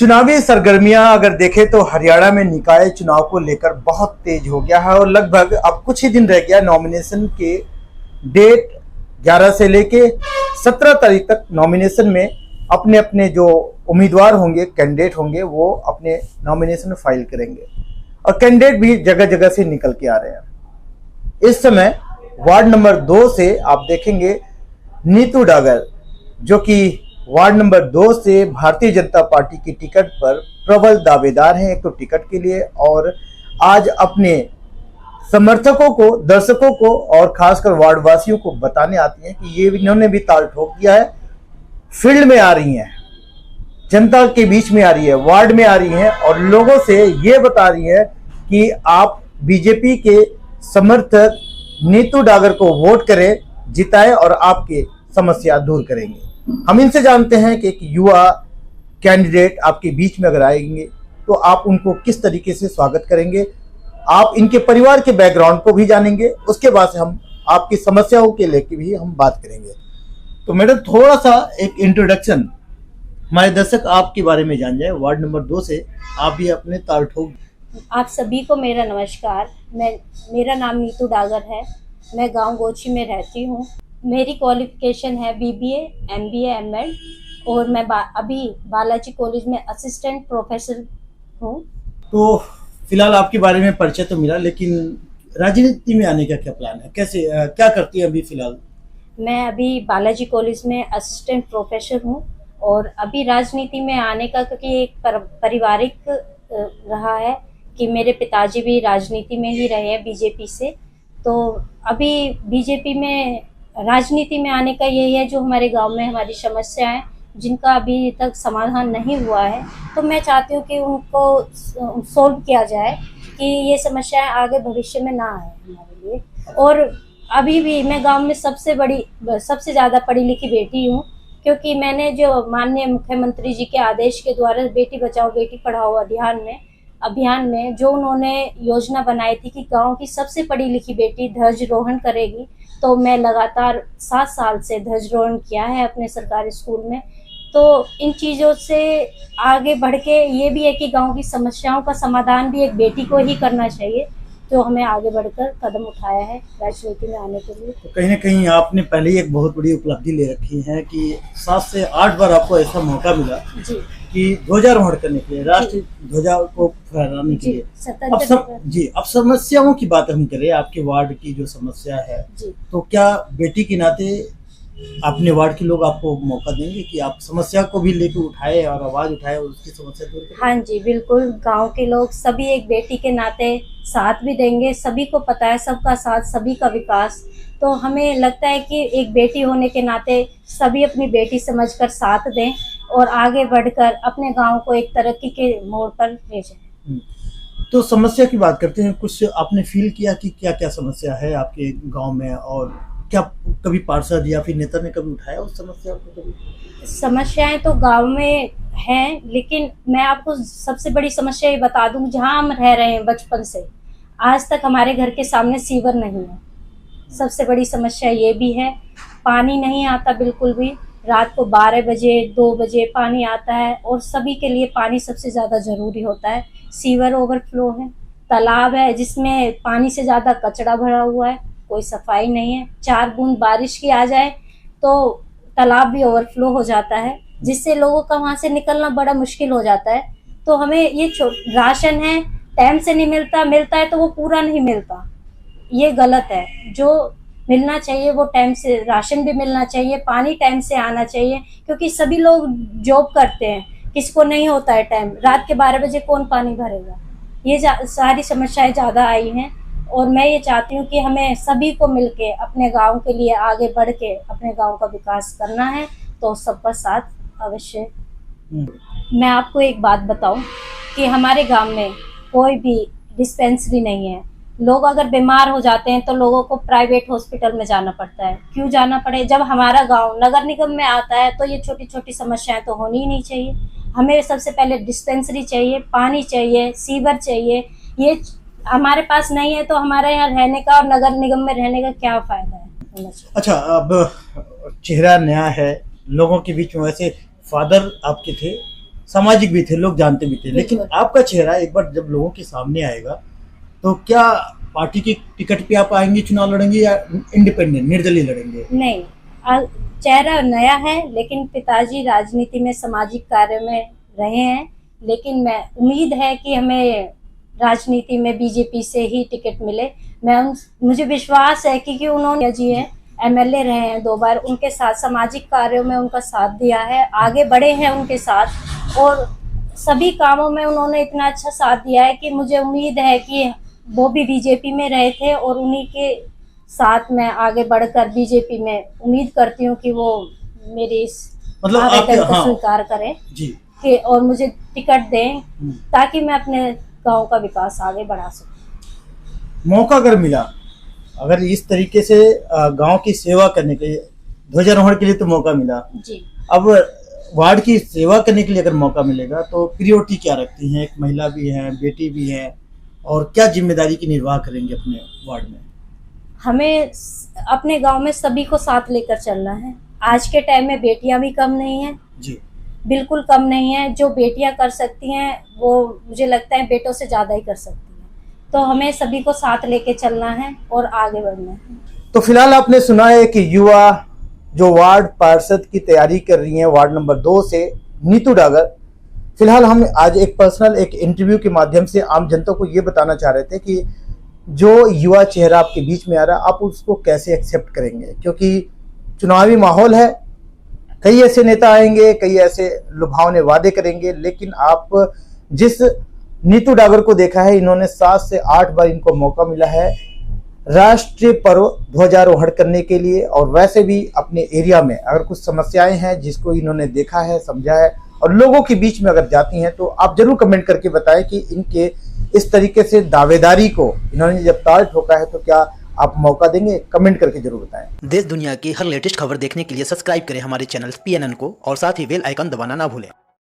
चुनावी सरगर्मियां अगर देखें तो हरियाणा में निकाय चुनाव को लेकर बहुत तेज हो गया है और लगभग अब कुछ ही दिन रह गया नॉमिनेशन के डेट 11 से लेके 17 तारीख तक नॉमिनेशन में अपने अपने जो उम्मीदवार होंगे कैंडिडेट होंगे वो अपने नॉमिनेशन फाइल करेंगे और कैंडिडेट भी जगह जगह से निकल के आ रहे हैं। इस समय वार्ड नंबर 2 से आप देखेंगे नीतू डागर जो कि वार्ड नंबर 2 से भारतीय जनता पार्टी की टिकट पर प्रबल दावेदार हैं एक तो टिकट के लिए, और आज अपने समर्थकों को, दर्शकों को और खासकर वार्डवासियों को बताने आती हैं कि ये इन्होंने भी ताल ठोक दिया है, फील्ड में आ रही हैं, जनता के बीच में आ रही है, वार्ड में आ रही हैं और लोगों से ये बता रही है कि आप बीजेपी के समर्थक नीतू डागर को वोट करें, जिताएं और आपकी समस्या दूर करेंगे। हम इनसे जानते हैं कि एक युवा कैंडिडेट आपके बीच में अगर आएंगे तो आप उनको किस तरीके से स्वागत करेंगे, आप इनके परिवार के बैकग्राउंड को भी जानेंगे, उसके बाद से हम आपकी समस्याओं के लेके भी हम बात करेंगे। तो मैडम थोड़ा सा एक इंट्रोडक्शन हमारे दर्शक आपके बारे में जान जाए, वार्ड नंबर 2 से आप भी अपने ताल ठोक। आप सभी को मेरा नमस्कार। मेरा नाम नीतू डागर है। मैं गांव गोची में रहती हूँ। मेरी क्वालिफिकेशन है BBA, MBA, ML और मैं अभी बालाजी कॉलेज में असिस्टेंट प्रोफेसर हूँ। तो फिलहाल आपके बारे में परिचय तो मिला, लेकिन राजनीति में आने का क्या प्लान है, कैसे क्या करती है अभी फिलहाल? मैं अभी बालाजी कॉलेज में असिस्टेंट प्रोफेसर हूँ और अभी राजनीति में आने का क्योंकि एक पारिवारिक रहा है कि मेरे पिताजी भी राजनीति में ही रहे हैं बीजेपी से, तो अभी बीजेपी में राजनीति में आने का यही है जो हमारे गांव में हमारी समस्याएं जिनका अभी तक समाधान नहीं हुआ है, तो मैं चाहती हूँ कि उनको सोल्व किया जाए कि ये समस्याएं आगे भविष्य में ना आए हमारे लिए। और अभी भी मैं गांव में सबसे ज़्यादा पढ़ी लिखी बेटी हूँ, क्योंकि मैंने जो माननीय मुख्यमंत्री जी के आदेश के द्वारा बेटी बचाओ बेटी पढ़ाओ अभियान में जो उन्होंने योजना बनाई थी कि गांव की सबसे पढ़ी लिखी बेटी ध्वजारोहण करेगी, तो मैं लगातार 7 साल से ध्वजारोहण किया है अपने सरकारी स्कूल में। तो इन चीज़ों से आगे बढ़ के ये भी है कि गांव की समस्याओं का समाधान भी एक बेटी को ही करना चाहिए, तो हमें आगे बढ़कर कदम उठाया है राजनीति में आने के लिए। तो कहीं ना कहीं आपने पहले ही एक बहुत बड़ी उपलब्धि ले रखी है कि 7 से 8 बार आपको ऐसा मौका मिला जी कि ध्वजारोहण करने के लिए, राष्ट्रीय ध्वजा को फहराने के लिए। अब समस्याओं की बात हम करें, आपके वार्ड की जो समस्या है, तो क्या बेटी के नाते अपने वार्ड के लोग आपको मौका देंगे कि आप समस्या को भी लेकर उठाए और आवाज उठाए और उसकी समस्या दूर करें? हाँ जी, बिल्कुल। गांव के लोग सभी एक बेटी के नाते साथ भी देंगे। सभी को पता है सबका साथ सभी का विकास, तो हमें लगता है कि एक बेटी होने के नाते सभी अपनी बेटी समझकर साथ दें और आगे बढ़कर अपने गांव को एक तरक्की के मोड़ पर ले जाएं। तो समस्या की बात करते हैं, कुछ आपने फील किया कि क्या क्या समस्या है आपके गांव में, और क्या कभी पार्षद या फिर नेता ने कभी उठाया उस समस्या को? कभी समस्याएं तो गांव में हैं, लेकिन मैं आपको सबसे बड़ी समस्या ये बता दूं, जहां हम रह रहे हैं बचपन से आज तक हमारे घर के सामने सीवर नहीं है। सबसे बड़ी समस्या ये भी है, पानी नहीं आता बिल्कुल भी। रात को 12 बजे 2 बजे पानी आता है और सभी के लिए पानी सबसे ज़्यादा ज़रूरी होता है। सीवर ओवरफ्लो है, तालाब है जिसमें पानी से ज़्यादा कचरा भरा हुआ है, कोई सफाई नहीं है। 4 बूंद बारिश की आ जाए तो तालाब भी ओवरफ्लो हो जाता है, जिससे लोगों का वहाँ से निकलना बड़ा मुश्किल हो जाता है। तो हमें ये राशन है टाइम से नहीं मिलता है तो वो पूरा नहीं मिलता, ये गलत है। जो मिलना चाहिए वो टाइम से राशन भी मिलना चाहिए, पानी टाइम से आना चाहिए, क्योंकि सभी लोग जॉब करते हैं, किसी को नहीं होता है टाइम। रात के 12 बजे कौन पानी भरेगा? ये सारी समस्याएं ज़्यादा आई हैं और मैं ये चाहती हूँ कि हमें सभी को मिलके अपने गांव के लिए आगे बढ़ के अपने गांव का विकास करना है, तो सबका साथ अवश्य। मैं आपको एक बात बताऊं कि हमारे गांव में कोई भी डिस्पेंसरी नहीं है। लोग अगर बीमार हो जाते हैं तो लोगों को प्राइवेट हॉस्पिटल में जाना पड़ता है। क्यों जाना पड़े? जब हमारा गांव नगर निगम में आता है तो ये छोटी छोटी समस्याएं तो होनी ही नहीं चाहिए। हमें सबसे पहले डिस्पेंसरी चाहिए, पानी चाहिए, सीवर चाहिए। ये हमारे पास नहीं है तो हमारे यहाँ रहने का और नगर निगम में रहने का क्या फायदा है? अच्छा, अब चेहरा नया है लोगों के बीच में। वैसे फादर आपके थे सामाजिक भी थे, लोग जानते भी थे, लेकिन बिल्कुल। आपका चेहरा एक बार जब लोगों के सामने आएगा तो क्या पार्टी की टिकट पे आप आएंगे, चुनाव लड़ेंगे या इंडिपेंडेंट निर्दलीय लड़ेंगे? नहीं, चेहरा नया है, लेकिन पिताजी राजनीति में सामाजिक कार्य में रहे हैं, लेकिन मैं उम्मीद है कि हमें राजनीति में बीजेपी से ही टिकट मिले। मुझे विश्वास है कि उन्होंने जी हैं, एमएलए रहे हैं 2 बार, उनके साथ सामाजिक कार्यों में उनका साथ दिया है, आगे बढ़े हैं उनके साथ, और सभी कामों में उन्होंने इतना अच्छा साथ दिया है कि मुझे उम्मीद है कि वो भी बीजेपी में रहे थे और उन्हीं के साथ मैं आगे बढ़कर बीजेपी में उम्मीद करती हूँ कि वो मेरी इस मतलब आवेदन को हाँ स्वीकार करें जी। कि और मुझे टिकट दें ताकि मैं अपने गांव का विकास आगे बढ़ा सकूं। मौका अगर मिला, अगर इस तरीके से गांव की सेवा करने के लिए, ध्वजारोहण के लिए तो मौका मिला, जी, अब वार्ड की सेवा करने के लिए अगर मौका मिलेगा तो प्रियोरिटी क्या रखती हैं? एक महिला भी हैं, बेटी भी हैं, और क्या जिम्मेदारी की निर्वाह करेंगे अपने वार्ड में? हमें अपने गांव में सभी को साथ लेकर चलना है। आज के टाइम में बेटियां भी कम नहीं हैं, जी, बिल्कुल कम नहीं है। जो बेटियां कर सकती हैं वो मुझे लगता है बेटों से ज़्यादा ही कर सकती हैं, तो हमें सभी को साथ लेके चलना है और आगे बढ़ना है। तो फिलहाल आपने सुना है कि युवा जो वार्ड पार्षद की तैयारी कर रही हैं वार्ड नंबर 2 से, नीतू डागर। फिलहाल हम आज एक पर्सनल एक इंटरव्यू के माध्यम से आम जनता को ये बताना चाह रहे थे कि जो युवा चेहरा आपके बीच में आ रहा है, आप उसको कैसे एक्सेप्ट करेंगे, क्योंकि चुनावी माहौल है, कई ऐसे नेता आएंगे, कई ऐसे लुभावने वादे करेंगे, लेकिन आप जिस नीतू डागर को देखा है, इन्होंने 7 से 8 बार इनको मौका मिला है राष्ट्रीय पर्व ध्वजारोहण करने के लिए, और वैसे भी अपने एरिया में अगर कुछ समस्याएं हैं जिसको इन्होंने देखा है, समझा है, और लोगों के बीच में अगर जाती हैं, तो आप जरूर कमेंट करके बताएं कि इनके इस तरीके से दावेदारी को इन्होंने जब ताल ठोका है तो क्या आप मौका देंगे? कमेंट करके जरूर बताएं। देश दुनिया की हर लेटेस्ट खबर देखने के लिए सब्सक्राइब करें हमारे चैनल PNN को, और साथ ही बेल आइकन दबाना ना भूलें।